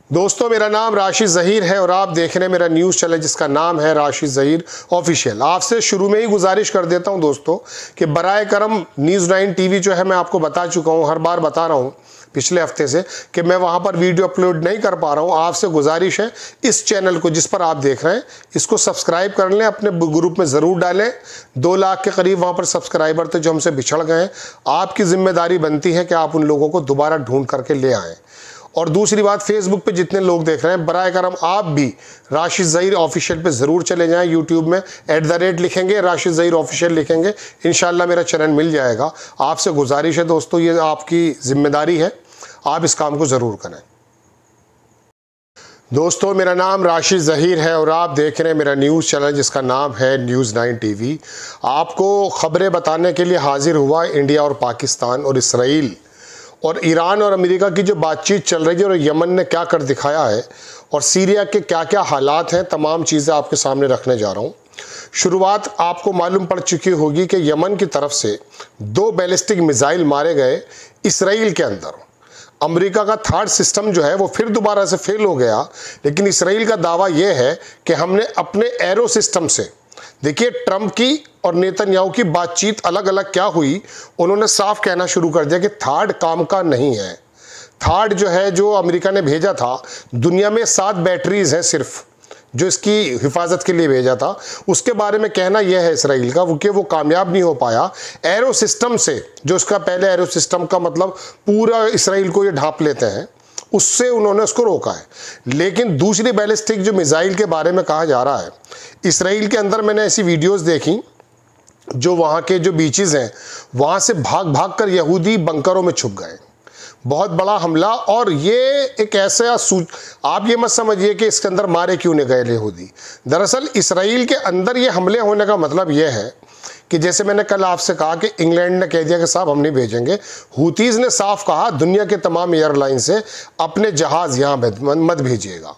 दोस्तों, मेरा नाम राशिद ज़हीर है और आप देख रहे हैं मेरा न्यूज़ चैनल जिसका नाम है राशिद ज़हीर ऑफिशियल। आपसे शुरू में ही गुजारिश कर देता हूं दोस्तों कि बराए करम न्यूज़ 9 टीवी जो है, मैं आपको बता चुका हूं, हर बार बता रहा हूं पिछले हफ्ते से कि मैं वहां पर वीडियो अपलोड नहीं कर पा रहा हूं। आपसे गुजारिश है, इस चैनल को जिस पर आप देख रहे हैं इसको सब्सक्राइब कर लें, अपने ग्रुप में ज़रूर डालें। 2 लाख के करीब वहाँ पर सब्सक्राइबर थे जो हमसे बिछड़ गए हैं। आपकी जिम्मेदारी बनती है कि आप उन लोगों को दोबारा ढूंढ करके ले आएँ। और दूसरी बात, फेसबुक पे जितने लोग देख रहे हैं, बराए करम आप भी राशिद ज़हीर ऑफिशियल पे ज़रूर चले जाएं। यूट्यूब में @ लिखेंगे, राशिद ज़हीर ऑफिशियल लिखेंगे, इंशाल्लाह मेरा चैनल मिल जाएगा। आपसे गुजारिश है दोस्तों, ये आपकी जिम्मेदारी है, आप इस काम को ज़रूर करें। दोस्तों, मेरा नाम राशिद ज़हीर है और आप देख रहे हैं मेरा न्यूज़ चैनल जिसका नाम है न्यूज़ 9 टीवी। आपको ख़बरें बताने के लिए हाजिर हुआ इंडिया और पाकिस्तान और इसराइल और ईरान और अमेरिका की जो बातचीत चल रही है और यमन ने क्या कर दिखाया है और सीरिया के क्या क्या हालात हैं, तमाम चीज़ें आपके सामने रखने जा रहा हूँ। शुरुआत आपको मालूम पड़ चुकी होगी कि यमन की तरफ से 2 बैलिस्टिक मिसाइल मारे गए इसराइल के अंदर। अमेरिका का थर्ड सिस्टम जो है वो फिर दोबारा से फेल हो गया, लेकिन इसराइल का दावा यह है कि हमने अपने एरो सिस्टम से, देखिए ट्रंप की और नेतन्याहू की बातचीत अलग अलग क्या हुई, उन्होंने साफ कहना शुरू कर दिया कि थर्ड काम का नहीं है। थर्ड जो है, जो अमेरिका ने भेजा था, दुनिया में 7 बैटरीज हैं सिर्फ जो इसकी हिफाजत के लिए भेजा था, उसके बारे में कहना यह है इसराइल का कि वो कामयाब नहीं हो पाया। एरो सिस्टम से, जो उसका पहले एरो सिस्टम का मतलब पूरा इसराइल को ये ढांप लेते हैं, उससे उन्होंने उसको रोका है। लेकिन दूसरी बैलिस्टिक जो मिसाइल के बारे में कहा जा रहा है, इसराइल के अंदर मैंने ऐसी वीडियोस देखी जो वहाँ के जो बीचेस हैं वहाँ से भाग भाग कर यहूदी बंकरों में छुप गए। बहुत बड़ा हमला, और ये एक ऐसा आप ये मत समझिए कि इसके अंदर मारे क्यों नहीं गए यहूदी। दरअसल इसराइल के अंदर ये हमले होने का मतलब ये है कि जैसे मैंने कल आपसे कहा कि इंग्लैंड ने कह दिया कि साहब हम नहीं भेजेंगे, हूतीज़ ने साफ कहा दुनिया के तमाम एयरलाइन से अपने जहाज़ यहाँ मत भेजिएगा।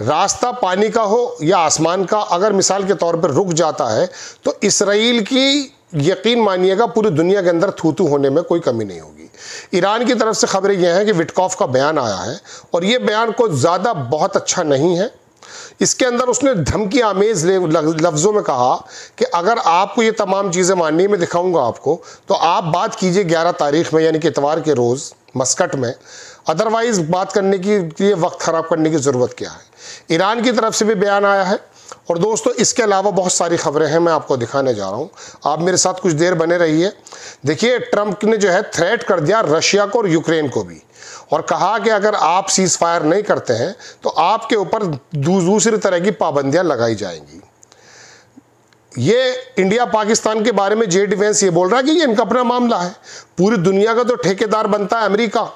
रास्ता पानी का हो या आसमान का, अगर मिसाल के तौर पर रुक जाता है तो इसराइल की यकीन मानिएगा पूरी दुनिया के अंदर थू-थू होने में कोई कमी नहीं होगी। ईरान की तरफ से खबरें यह हैं कि विटकॉफ का बयान आया है और ये बयान को ज़्यादा बहुत अच्छा नहीं है। इसके अंदर उसने धमकी आमेज लफ्ज़ों में कहा कि अगर आपको ये तमाम चीज़ें माननी है, मैं दिखाऊंगा आपको, तो आप बात कीजिए 11 तारीख में, यानी कि इतवार के रोज़ मस्कट में। अदरवाइज़ बात करने के लिए वक्त ख़राब करने की ज़रूरत क्या है। ईरान की तरफ से भी बयान आया है। और दोस्तों, इसके अलावा बहुत सारी खबरें हैं, मैं आपको दिखाने जा रहा हूं। आप मेरे साथ कुछ देर बने रहिए। देखिए, ट्रंप ने जो है थ्रेट कर दिया रशिया को और यूक्रेन को भी, और कहा कि अगर आप सीज फायर नहीं करते हैं तो आपके ऊपर दूसरी तरह की पाबंदियां लगाई जाएंगी। ये इंडिया पाकिस्तान के बारे में जे डिफेंस ये बोल रहा है कि ये इनका अपना मामला है, पूरी दुनिया का तो ठेकेदार बनता है अमेरिका।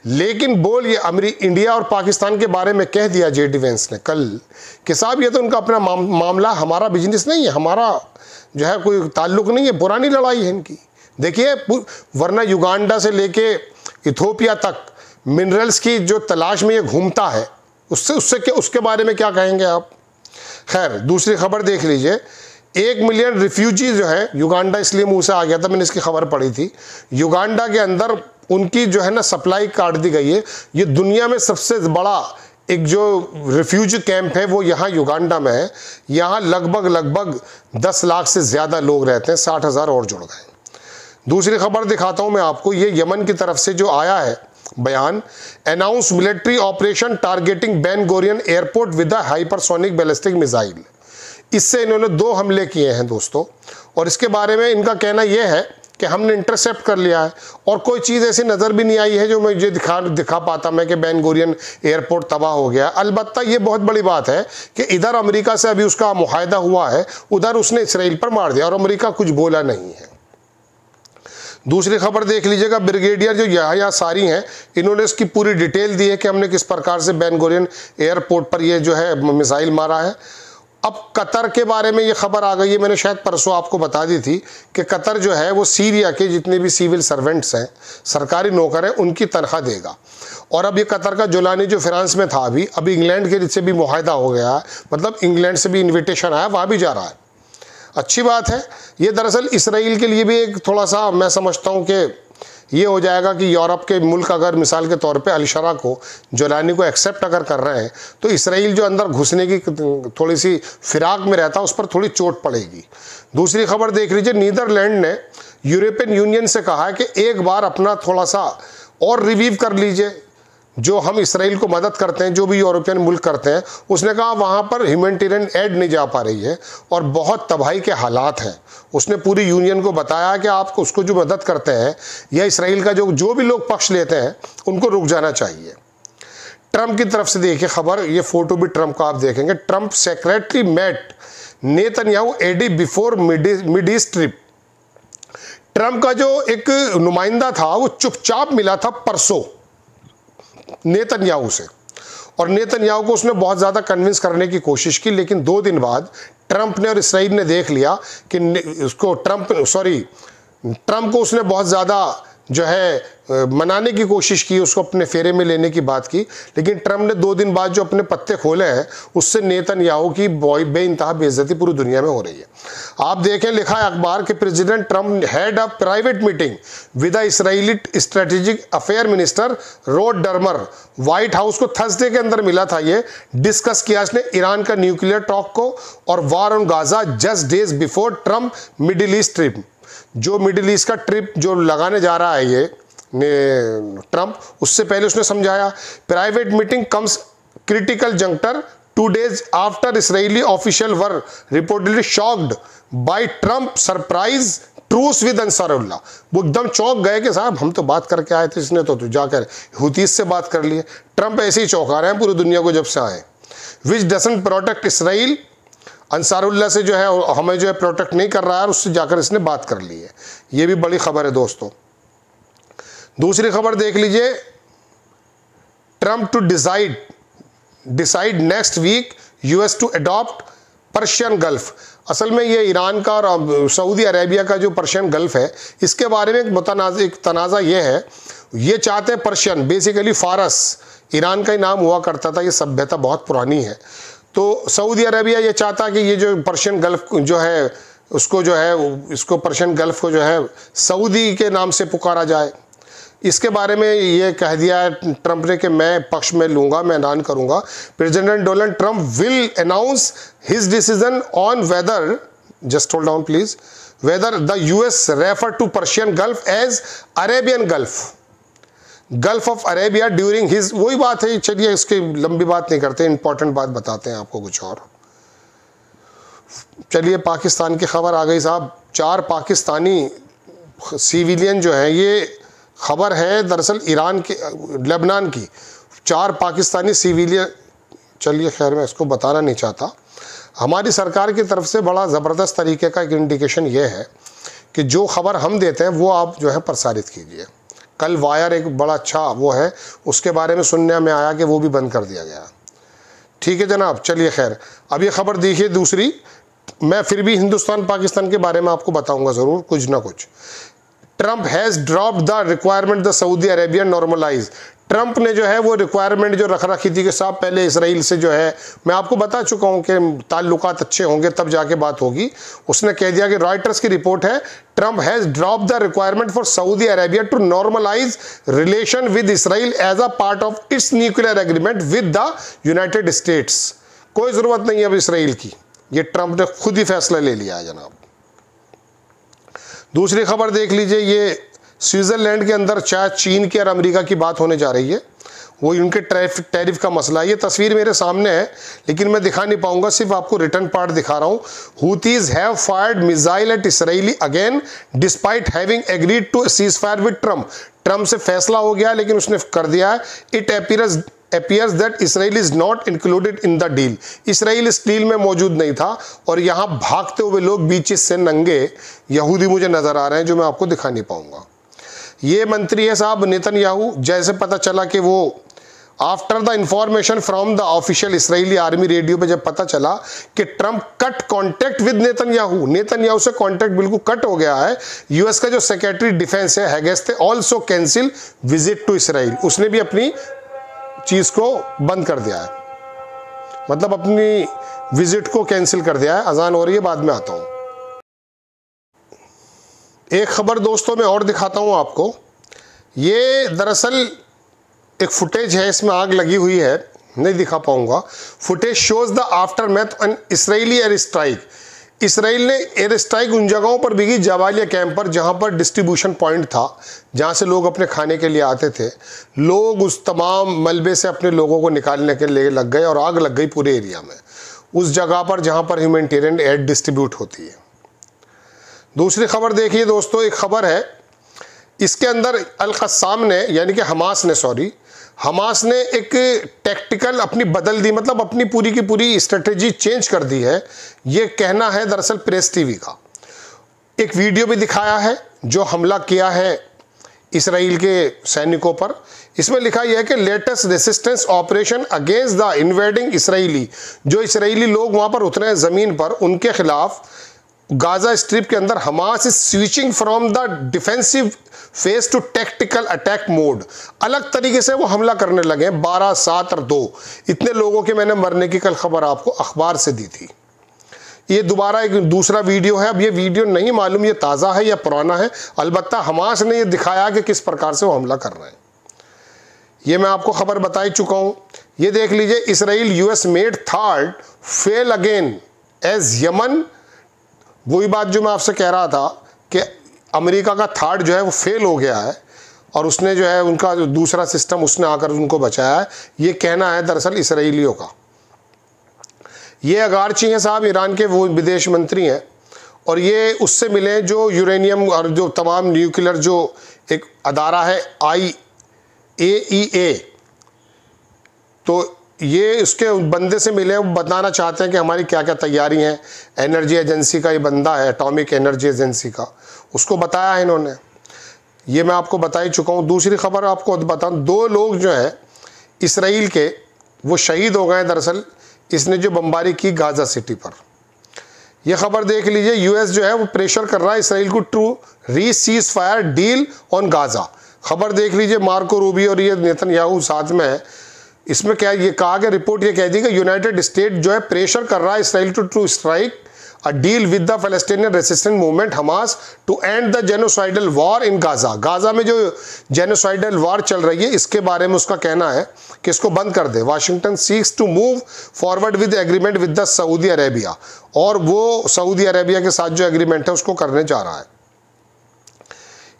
लेकिन बोल ये इंडिया और पाकिस्तान के बारे में कह दिया जे डिफेंस ने कल कि साहब ये तो उनका अपना मामला, हमारा बिजनेस नहीं है, हमारा जो है कोई ताल्लुक नहीं है, पुरानी लड़ाई है इनकी। देखिए, वरना युगांडा से लेके इथोपिया तक मिनरल्स की जो तलाश में ये घूमता है, उसके बारे में क्या कहेंगे आप। खैर, दूसरी खबर देख लीजिए। 1 मिलियन रिफ्यूजी जो है युगांडा, इसलिए मुंह से आ गया था, मैंने इसकी खबर पढ़ी थी। युगांडा के अंदर उनकी जो है ना सप्लाई काट दी गई है। ये दुनिया में सबसे बड़ा एक जो रिफ्यूजी कैंप है वो यहाँ युगांडा में है। यहाँ लगभग 10 लाख से ज़्यादा लोग रहते हैं, 60,000 और जुड़ गए। दूसरी खबर दिखाता हूँ मैं आपको। ये यमन की तरफ से जो आया है बयान, announce military operation targeting Ben Gurion airport with a hypersonic ballistic missile. इससे इन्होंने 2 हमले किए हैं दोस्तों, और इसके बारे में इनका कहना यह है कि हमने इंटरसेप्ट कर लिया है, और कोई चीज़ ऐसी नज़र भी नहीं आई है जो मुझे दिखा पाता मैं कि बेन गोरियन एयरपोर्ट तबाह हो गया। अलबत्ता ये बहुत बड़ी बात है कि इधर अमेरिका से अभी उसका मुआहदा हुआ है, उधर उसने इसराइल पर मार दिया और अमेरिका कुछ बोला नहीं है। दूसरी खबर देख लीजिएगा। ब्रिगेडियर जो याह्या सारी हैं, इन्होंने इसकी पूरी डिटेल दी है कि हमने किस प्रकार से बेन गोरियन एयरपोर्ट पर ये जो है मिसाइल मारा है। अब कतर के बारे में ये खबर आ गई है, मैंने शायद परसों आपको बता दी थी कि कतर जो है वो सीरिया के जितने भी सिविल सर्वेंट्स हैं, सरकारी नौकर हैं, उनकी तनख्वाह देगा। और अब ये कतर का जुलानी जो फ्रांस में था, अभी इंग्लैंड के से भी मुआहदा हो गया है, मतलब इंग्लैंड से भी इन्विटेशन आया, वहाँ भी जा रहा है। अच्छी बात है। ये दरअसल इसराइल के लिए भी एक थोड़ा सा मैं समझता हूँ कि ये हो जाएगा कि यूरोप के मुल्क अगर मिसाल के तौर पे अल-शरा को, जोलानी को एक्सेप्ट अगर कर रहे हैं तो इसराइल जो अंदर घुसने की थोड़ी सी फिराक में रहता है, उस पर थोड़ी चोट पड़ेगी। दूसरी खबर देख लीजिए, नीदरलैंड ने यूरोपियन यूनियन से कहा है कि एक बार अपना थोड़ा सा और रिव्यू कर लीजिए, जो हम इसराइल को मदद करते हैं, जो भी यूरोपियन मुल्क करते हैं। उसने कहा वहाँ पर ह्यूमैनिटेरियन एड नहीं जा पा रही है और बहुत तबाही के हालात हैं। उसने पूरी यूनियन को बताया कि आप उसको जो मदद करते हैं या इसराइल का जो भी लोग पक्ष लेते हैं उनको रुक जाना चाहिए। ट्रंप की तरफ से देखिए खबर, ये फोटो भी ट्रंप का आप देखेंगे। Trump secretary met Netanyahu aide before mid east trip. Trump का जो एक नुमाइंदा था वो चुपचाप मिला था परसों नेतन्याहू से, और नेतन्याहू को उसने बहुत ज़्यादा कन्विंस करने की कोशिश की, लेकिन 2 दिन बाद ट्रंप ने और इसराइल ने देख लिया कि उसको ट्रंप को उसने बहुत ज़्यादा जो है मनाने की कोशिश की, उसको अपने फेरे में लेने की बात की, लेकिन ट्रंप ने 2 दिन बाद जो अपने पत्ते खोले हैं उससे नेतन्याहू की बेइंतहा बेइज्जती पूरी दुनिया में हो रही है। आप देखें, लिखा है अखबार के president Trump had a private meeting with the Israeli strategic affair minister road Dermer. White house को थर्सडे के अंदर मिला था, ये डिस्कस किया इसने ईरान का न्यूक्लियर टॉक को और war on Gaza just days before Trump middle east trip. जो मिडिल ईस्ट का ट्रिप जो लगाने जा रहा है ये ट्रंप, उससे पहले उसने समझाया private meeting comes critical juncture 2 days after Israeli official were reportedly shocked by Trump surprise truce with Ansarullah. वो एकदम चौंक गए कि साहब हम तो बात करके आए थे, इसने तो जाकर हुतीस से बात कर लिए। ट्रंप ऐसे ही चौंका रहे हैं पूरी दुनिया को जब से आए। विच डजंट प्रोटेक्ट इसराइल, अंसारुल्लाह से जो है हमें जो है प्रोटेक्ट नहीं कर रहा है, उससे जाकर इसने बात कर ली है। ये भी बड़ी खबर है दोस्तों। दूसरी खबर देख लीजिए, Trump to decide next week US to adopt Persian Gulf. असल में ये ईरान का और सऊदी अरेबिया का जो पर्शियन गल्फ है, इसके बारे में एक तनाज़ा ये है, ये चाहते हैं पर्शियन, बेसिकली फारस ईरान का ही नाम हुआ करता था, ये सभ्यता बहुत पुरानी है। तो सऊदी अरेबिया ये चाहता कि ये जो पर्शियन गल्फ जो है उसको जो है इसको पर्शियन गल्फ को जो है सऊदी के नाम से पुकारा जाए। इसके बारे में ये कह दिया है ट्रंप ने कि मैं पक्ष में लूँगा, मैं ऐलान करूँगा। President Donald Trump will announce his decision on whether, just hold down please, whether the US refer to Persian Gulf as Arabian Gulf of Arabia during his, वही बात है। चलिए इसकी लंबी बात नहीं करते, इंपॉर्टेंट बात बताते हैं आपको कुछ और। चलिए पाकिस्तान की खबर आ गई साहब। 4 पाकिस्तानी सिविलियन जो हैं, ये खबर है दरअसल ईरान के लेबनान की। 4 पाकिस्तानी सिविलियन, चलिए खैर मैं इसको बताना नहीं चाहता। हमारी सरकार की तरफ से बड़ा ज़बरदस्त तरीके का एक इंडिकेशन ये है कि जो खबर हम देते हैं वो आप जो है प्रसारित कीजिए। कल वायर एक बड़ा अच्छा वो है, उसके बारे में सुनने में आया कि वो भी बंद कर दिया गया। ठीक है जनाब, चलिए खैर अब ये खबर देखिए दूसरी। मैं फिर भी हिंदुस्तान पाकिस्तान के बारे में आपको बताऊंगा ज़रूर कुछ ना कुछ। Trump has dropped the requirement the Saudi Arabian normalize. Trump ने जो है वो रिक्वायरमेंट जो रख रखी थी कि साहब पहले इसराइल से जो है, मैं आपको बता चुका हूं कि ताल्लुकात अच्छे होंगे तब जाके बात होगी। उसने कह दिया कि रॉयटर्स की रिपोर्ट है, Trump has dropped the requirement for Saudi Arabia to normalize relation with Israel as a part of its nuclear agreement with the United States. कोई ज़रूरत नहीं है अब इसराइल की, ये ट्रंप ने खुद ही फैसला ले लिया है जनाब। दूसरी खबर देख लीजिए, ये स्विट्ज़रलैंड के अंदर चाहे चीन की और अमेरिका की बात होने जा रही है, वो उनके टैरिफ का मसला है। ये तस्वीर मेरे सामने है लेकिन मैं दिखा नहीं पाऊंगा, सिर्फ आपको रिटर्न पार्ट दिखा रहा हूँ। Houthis have fired missile at Israeli again despite having agreed to cease fire with Trump. Trump से फैसला हो गया लेकिन उसने कर दिया है। It appears that Israel is not included in the deal। Israel इस डील में मौजूद नहीं था और यहाँ भागते हुए लोग बीचेस से नंगे यहूदी मुझे नजर आ रहे हैं जो मैं आपको दिखा नहीं पाऊंगा। ये मंत्री है साहब नेतन्याहू। जैसे पता चला कि वो after the information from the official Israeli army radio पे जब पता चला कि Trump cut contact with Netanyahu से कॉन्टैक्ट बिल्कुल कट हो गया है। यूएस का जो सेक्रेटरी डिफेंस है Hegseth also cancel visit to Israel. उसने भी अपनी चीज को बंद कर दिया है, मतलब अपनी विजिट को कैंसिल कर दिया है। अजान हो रही है, बाद में आता हूं। एक खबर दोस्तों मैं और दिखाता हूं आपको। ये दरअसल एक फुटेज है, इसमें आग लगी हुई है, नहीं दिखा पाऊंगा। Footage shows the aftermath an Israeli air strike. Israel ने एयर स्ट्राइक उन जगहों पर भी की, जबालिया कैंप पर, जहां पर डिस्ट्रीब्यूशन पॉइंट था, जहां से लोग अपने खाने के लिए आते थे। लोग उस तमाम मलबे से अपने लोगों को निकालने के लिए लग गए और आग लग गई पूरे एरिया में, उस जगह पर जहां पर ह्यूमैनिटेरियन एड डिस्ट्रीब्यूट होती है। दूसरी खबर देखिए दोस्तों, एक खबर है, इसके अंदर अल-क़स्साम ने, यानी कि हमास ने एक टैक्टिकल अपनी बदल दी, मतलब अपनी पूरी की पूरी स्ट्रेटेजी चेंज कर दी है, ये कहना है दरअसल प्रेस टीवी का। एक वीडियो भी दिखाया है जो हमला किया है इसराइल के सैनिकों पर। इसमें लिखा यह है कि latest resistance operation against the invading Israeli, जो इसराइली लोग वहां पर उतरे ज़मीन पर, उनके खिलाफ गाजा स्ट्रिप के अंदर Hamas is switching from the defensive phase two tactical attack mode. अलग तरीके से वो हमला करने लगे। 12, 7 और 2 इतने लोगों के मैंने मरने की कल खबर आपको अखबार से दी थी। ये दोबारा एक दूसरा वीडियो है। अब ये वीडियो नहीं मालूम ये ताज़ा है या पुराना है, अलबत्ता हमास ने ये दिखाया कि किस प्रकार से वो हमला कर रहे हैं। ये मैं आपको खबर बता ही चुका हूँ। ये देख लीजिए, Israel US made third fail again as Yemen. वही बात जो मैं आपसे कह रहा था कि अमेरिका का थर्ड जो है वो फेल हो गया है और उसने जो है उनका जो दूसरा सिस्टम उसने आकर उनको बचाया है, ये कहना है दरअसल इसराइलियों का। ये अगारची हैं साहब, ईरान के वो विदेश मंत्री हैं और ये उससे मिले जो यूरेनियम और जो तमाम न्यूक्लियर जो एक अदारा है IAEA, तो ये उसके बंदे से मिले, वो बताना चाहते हैं कि हमारी क्या क्या तैयारी हैं। एनर्जी एजेंसी का ये बंदा है, एटॉमिक एनर्जी एजेंसी का, उसको बताया है इन्होंने। ये मैं आपको बता ही चुका हूँ। दूसरी खबर आपको बताऊँ, 2 लोग जो हैं इसराइल के वो शहीद हो गए दरअसल, इसने जो बमबारी की गाजा सिटी पर। यह खबर देख लीजिए, यूएस जो है वो प्रेशर कर रहा है इसराइल को to re cease fire deal on Gaza. खबर देख लीजिए, मार्को रूबियो और ये नेतन्याहू साथ में है। इसमें क्या ये कहा कि रिपोर्ट ये कहती है कि यूनाइटेड स्टेट जो है प्रेशर कर रहा है Israel to strike a deal with the Palestinian resistance movement Hamas to end the genocidal war in Gaza. Gaza में जो जेनोसाइडल वॉर चल रही है इसके बारे में उसका कहना है कि इसको बंद कर दे। Washington seeks to move forward with agreement with the Saudi Arabia, और वो सऊदी अरेबिया के साथ जो एग्रीमेंट है उसको करने जा रहा है।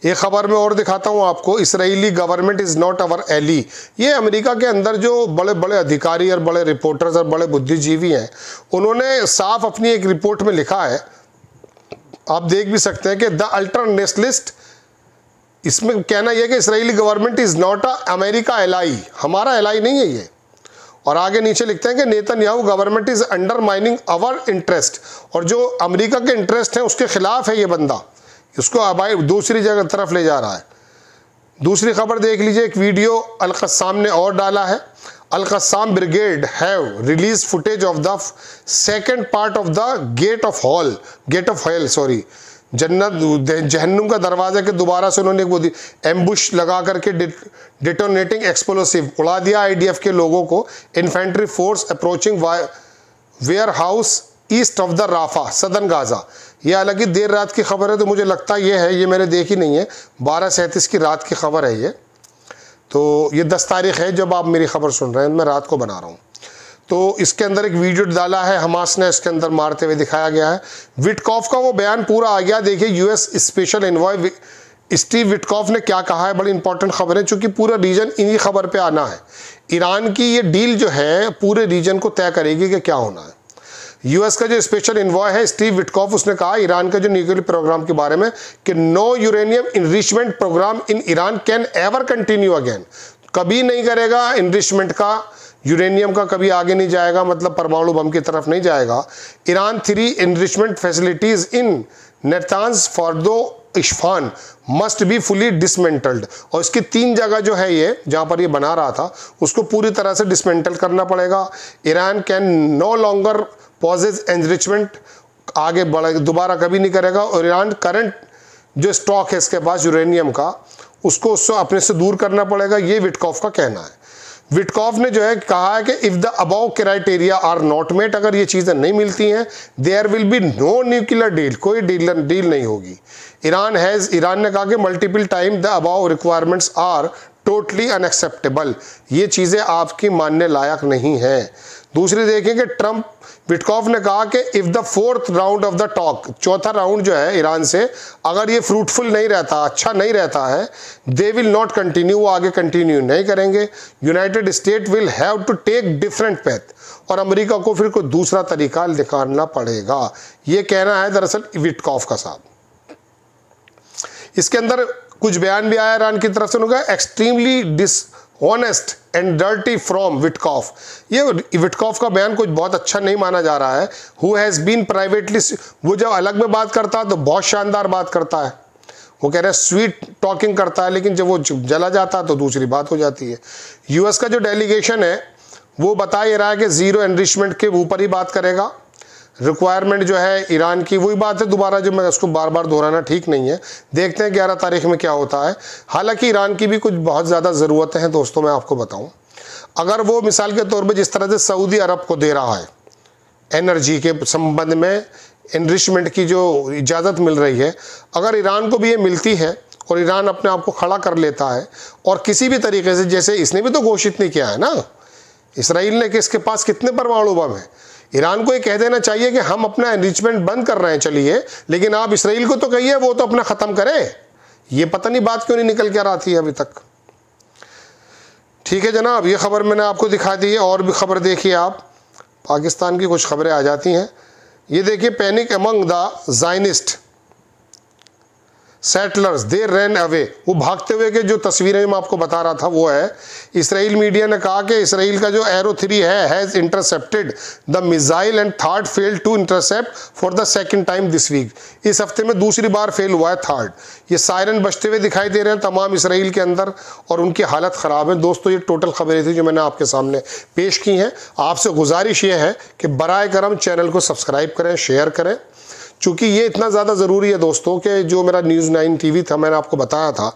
एक खबर में और दिखाता हूं आपको, Israeli government is not our ally. ये अमेरिका के अंदर जो बड़े बड़े अधिकारी और बड़े रिपोर्टर्स और बड़े बुद्धिजीवी हैं, उन्होंने साफ अपनी एक रिपोर्ट में लिखा है, आप देख भी सकते हैं कि द अल्टरनेशनलिस्ट, इसमें कहना यह कि Israeli government is not a America ally, हमारा एलाई नहीं है ये। और आगे नीचे लिखते हैं कि Netanyahu government is undermining our interest, और जो अमेरिका के इंटरेस्ट हैं उसके खिलाफ है ये बंदा, उसको अबाई दूसरी जगह तरफ ले जा रहा है। दूसरी खबर देख लीजिए, एक वीडियो अल-क़स्साम ने और डाला है। Al Qassam brigade have release footage of the second part of the gate of hell, जहन्नुम का दरवाजा के दोबारा से उन्होंने वो एम्बुश लगा करके डिटोनेटिंग एक्सप्लोसिव उड़ा दिया IDF के लोगों को। Infantry force approaching warehouse east of the Rafah southern Gaza. ये हालांकि देर रात की खबर है, तो मुझे लगता ये है, ये मैंने देखी नहीं है, 12:37 की रात की खबर है ये। तो ये 10 तारीख है जब आप मेरी खबर सुन रहे हैं, मैं रात को बना रहा हूँ। तो इसके अंदर एक वीडियो डाला है हमास ने, इसके अंदर मारते हुए दिखाया गया है। विटकॉफ का वो बयान पूरा आ गया, देखिए US special envoy Steve Witkoff ने क्या कहा है। बड़ी इंपॉर्टेंट खबर है, चूंकि पूरा रीजन इन्हीं खबर पे आना है। ईरान की ये डील जो है पूरे रीजन को तय करेगी कि क्या होना है। यूएस का जो स्पेशल इन्वॉय है स्टीव विटकॉफ, उसने कहा ईरान का जो न्यूक्लियर प्रोग्राम के बारे में कि no uranium enrichment program in Iran can ever continue again, कभी नहीं करेगा इनरिचमेंट का, यूरेनियम का कभी आगे नहीं जाएगा, मतलब परमाणु बम की तरफ नहीं जाएगा। Iran 3 enrichment facilities in Natanz Fordow Isfahan must be fully dismantled, और इसकी 3 जगह जो है ये जहां पर ये बना रहा था उसको पूरी तरह से डिसमेंटल करना पड़ेगा। Iran can no longer possess enrichment, आगे बढ़े दोबारा कभी नहीं करेगा। और ईरान करंट जो स्टॉक है इसके पास यूरेनियम का, उसको अपने से दूर करना पड़ेगा, ये विटकॉफ का कहना है। विटकॉफ ने जो है कहा है कि if the above criteria are not met, अगर ये चीज़ें नहीं मिलती हैं, there will be no nuclear deal, कोई डील नहीं होगी। ईरान ने कहा कि multiple time the above requirements are totally unacceptable, ये चीज़ें आपकी मानने लायक नहीं हैं। दूसरी देखें कि विटकॉफ ने कहा कि if the fourth round of the talk, चौथा राउंड जो है ईरान से, अगर ये फ्रूटफुल नहीं रहता, अच्छा नहीं रहता है, दे विल नॉट कंटिन्यू, वो आगे कंटिन्यू नहीं करेंगे। United State will have to take different path, और अमेरिका को फिर कोई दूसरा तरीका निकालना पड़ेगा। ये कहना है दरअसल विटकॉफ का साहब। इसके अंदर कुछ बयान भी आया ईरान की तरफ से, उनका extremely dishonest and dirty from Witkoff. ये विटकॉफ का बयान कुछ बहुत अच्छा नहीं माना जा रहा है। हु हैज़ बीन प्राइवेटली, वो जब अलग में बात करता है तो बहुत शानदार बात करता है, वो कह रहे हैं स्वीट टॉकिंग करता है, लेकिन जब वो जला जाता है तो दूसरी बात हो जाती है। यूएस का जो डेलीगेशन है वो बता ये रहा है कि ज़ीरो एनरिचमेंट के ऊपर ही बात करेगा। रिक्वायरमेंट जो है ईरान की, वही बात है दोबारा, जो मैं उसको बार बार दोहराना ठीक नहीं है। देखते हैं 11 तारीख में क्या होता है। हालांकि ईरान की भी कुछ बहुत ज़्यादा ज़रूरतें हैं दोस्तों, मैं आपको बताऊं। अगर वो मिसाल के तौर पे जिस तरह से सऊदी अरब को दे रहा है एनर्जी के संबंध में एनरिचमेंट की जो इजाज़त मिल रही है, अगर ईरान को भी ये मिलती है और ईरान अपने आप को खड़ा कर लेता है और किसी भी तरीके से, जैसे इसने भी तो घोषित नहीं किया है ना इसराइल ने कि इसके पास कितने परमाणु बम है, ईरान को ये कह देना चाहिए कि हम अपना एनरिचमेंट बंद कर रहे हैं चलिए, लेकिन आप इसराइल को तो कहिए वो तो अपना ख़त्म करे। ये पता नहीं बात क्यों नहीं निकल कर आती है अभी तक। ठीक है जनाब, ये खबर मैंने आपको दिखा दी है। और भी खबर देखिए आप, पाकिस्तान की कुछ खबरें आ जाती हैं। ये देखिए, panic among the Zionist settlers they run away, वो भागते हुए के जो तस्वीरें मैं आपको बता रहा था वो है। इसराइल मीडिया ने कहा कि इसराइल का जो एरो 3 है has intercepted the missile and third failed to intercept for the second time this week. इस हफ्ते में दूसरी बार फेल हुआ है, थर्ड। ये सायरन बजते हुए दिखाई दे रहे हैं तमाम इसराइल के अंदर और उनकी हालत ख़राब है। दोस्तों ये टोटल खबरें थी जो मैंने आपके सामने पेश की हैं। आपसे गुजारिश ये है कि बराए करम चैनल को सब्सक्राइब करें, शेयर करें, चूँकि ये इतना ज़्यादा ज़रूरी है दोस्तों कि जो मेरा न्यूज़ 9 टीवी था, मैंने आपको बताया था,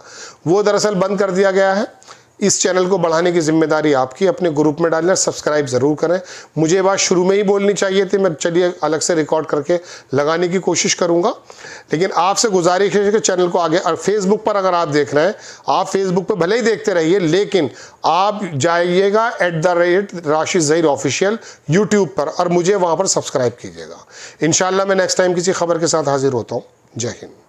वो दरअसल बंद कर दिया गया है। इस चैनल को बढ़ाने की जिम्मेदारी आपकी, अपने ग्रुप में डालना, सब्सक्राइब ज़रूर करें। मुझे ये बात शुरू में ही बोलनी चाहिए थी, मैं चलिए अलग से रिकॉर्ड करके लगाने की कोशिश करूँगा, लेकिन आपसे गुजारिश है कि चैनल को आगे। और फेसबुक पर अगर आप देख रहे हैं, आप फेसबुक पर भले ही देखते रहिए, लेकिन आप जाइएगा @राशिद ज़हीर ऑफिशियल यूट्यूब पर और मुझे वहाँ पर सब्सक्राइब कीजिएगा। इंशाल्लाह मैं नेक्स्ट टाइम किसी खबर के साथ हाजिर होता हूँ। जय हिंद।